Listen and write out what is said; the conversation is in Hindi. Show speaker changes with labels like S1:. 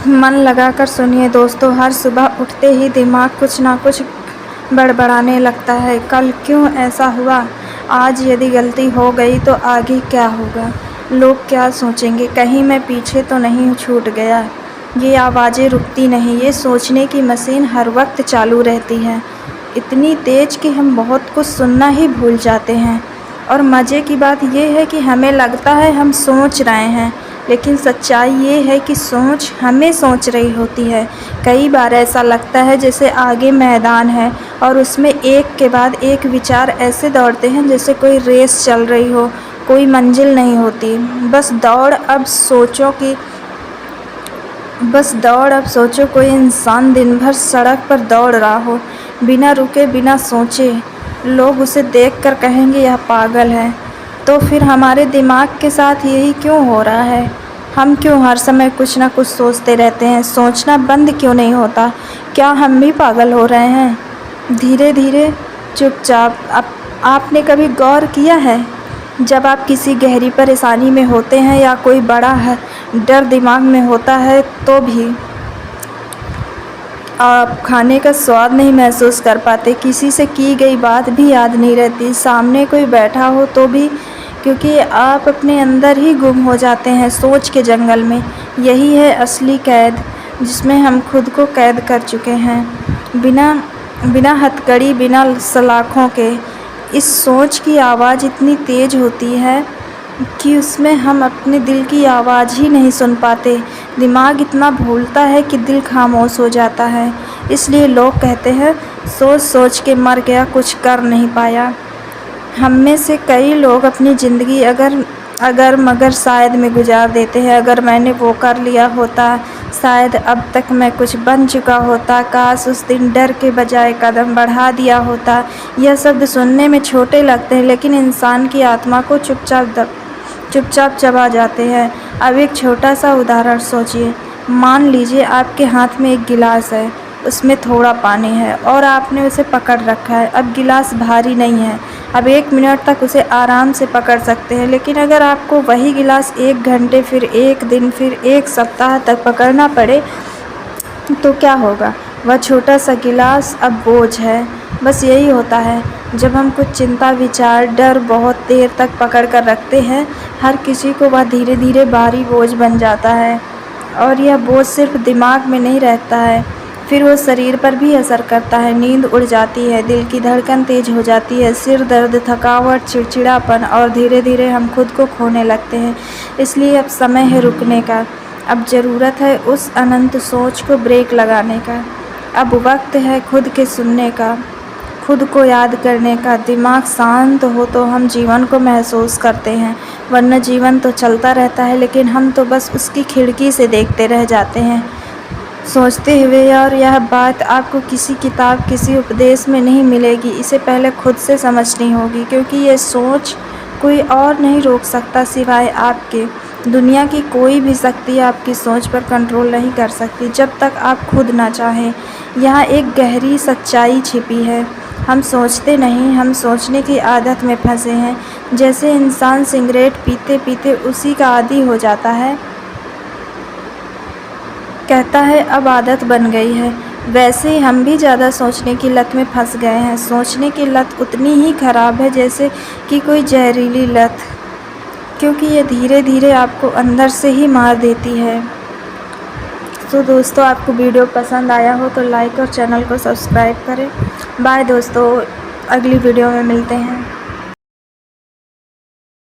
S1: मन लगाकर सुनिए दोस्तों, हर सुबह उठते ही दिमाग कुछ ना कुछ बड़बड़ाने लगता है। कल क्यों ऐसा हुआ? आज यदि गलती हो गई तो आगे क्या होगा? लोग क्या सोचेंगे? कहीं मैं पीछे तो नहीं छूट गया? ये आवाज़ें रुकती नहीं, ये सोचने की मशीन हर वक्त चालू रहती है, इतनी तेज़ कि हम बहुत कुछ सुनना ही भूल जाते हैं। और मज़े की बात ये है कि हमें लगता है हम सोच रहे हैं, लेकिन सच्चाई ये है कि सोच हमें सोच रही होती है। कई बार ऐसा लगता है जैसे आगे मैदान है और उसमें एक के बाद एक विचार ऐसे दौड़ते हैं जैसे कोई रेस चल रही हो, कोई मंजिल नहीं होती। बस दौड़ अब सोचो कोई इंसान दिन भर सड़क पर दौड़ रहा हो, बिना रुके बिना सोचे। लोग उसे देखकर कहेंगे यह पागल है। तो फिर हमारे दिमाग के साथ यही क्यों हो रहा है? हम क्यों हर समय कुछ ना कुछ सोचते रहते हैं? सोचना बंद क्यों नहीं होता? क्या हम भी पागल हो रहे हैं? धीरे धीरे, चुपचाप। आपने कभी गौर किया है, जब आप किसी गहरी परेशानी में होते हैं या कोई बड़ा डर दिमाग में होता है तो भी आप खाने का स्वाद नहीं महसूस कर पाते, किसी से की गई बात भी याद नहीं रहती, सामने कोई बैठा हो तो भी, क्योंकि आप अपने अंदर ही गुम हो जाते हैं सोच के जंगल में। यही है असली कैद, जिसमें हम खुद को कैद कर चुके हैं, बिना हथकड़ी, बिना सलाखों के। इस सोच की आवाज़ इतनी तेज़ होती है कि उसमें हम अपने दिल की आवाज़ ही नहीं सुन पाते। दिमाग इतना भूलता है कि दिल खामोश हो जाता है। इसलिए लोग कहते हैं सोच सोच के मर गया, कुछ कर नहीं पाया। हम में से कई लोग अपनी ज़िंदगी अगर मगर शायद में गुजार देते हैं। अगर मैंने वो कर लिया होता, शायद अब तक मैं कुछ बन चुका होता, काश उस दिन डर के बजाय कदम बढ़ा दिया होता। यह शब्द सुनने में छोटे लगते हैं, लेकिन इंसान की आत्मा को चुपचाप चबा जाते हैं। अब एक छोटा सा उदाहरण सोचिए। मान लीजिए आपके हाथ में एक गिलास है, उसमें थोड़ा पानी है और आपने उसे पकड़ रखा है। अब गिलास भारी नहीं है, अब 1 मिनट तक उसे आराम से पकड़ सकते हैं। लेकिन अगर आपको वही गिलास 1 घंटे, फिर 1 दिन, फिर 1 सप्ताह तक पकड़ना पड़े तो क्या होगा? वह छोटा सा गिलास अब बोझ है। बस यही होता है, जब हम कुछ चिंता, विचार, डर बहुत देर तक पकड़ कर रखते हैं, हर किसी को वह धीरे धीरे भारी बोझ बन जाता है। और यह बोझ सिर्फ दिमाग में नहीं रहता है, फिर वो शरीर पर भी असर करता है। नींद उड़ जाती है, दिल की धड़कन तेज़ हो जाती है, सिर दर्द, थकावट, चिड़चिड़ापन, और धीरे धीरे हम खुद को खोने लगते हैं। इसलिए अब समय है रुकने का। अब ज़रूरत है उस अनंत सोच को ब्रेक लगाने का। अब वक्त है खुद के सुनने का, खुद को याद करने का। दिमाग शांत हो तो हम जीवन को महसूस करते हैं, वरना जीवन तो चलता रहता है, लेकिन हम तो बस उसकी खिड़की से देखते रह जाते हैं, सोचते हुए। और यह बात आपको किसी किताब, किसी उपदेश में नहीं मिलेगी। इसे पहले खुद से समझनी होगी, क्योंकि ये सोच कोई और नहीं रोक सकता सिवाय आपके। दुनिया की कोई भी शक्ति आपकी सोच पर कंट्रोल नहीं कर सकती, जब तक आप खुद ना चाहें। यहाँ एक गहरी सच्चाई छिपी है, हम सोचते नहीं, हम सोचने की आदत में फंसे हैं। जैसे इंसान सिगरेट पीते पीते उसी का आदी हो जाता है, कहता है अब आदत बन गई है, वैसे ही हम भी ज़्यादा सोचने की लत में फंस गए हैं। सोचने की लत उतनी ही ख़राब है जैसे कि कोई जहरीली लत, क्योंकि ये धीरे धीरे आपको अंदर से ही मार देती है। तो दोस्तों, आपको वीडियो पसंद आया हो तो लाइक और चैनल को सब्सक्राइब करें। बाय दोस्तों, अगली वीडियो में मिलते हैं।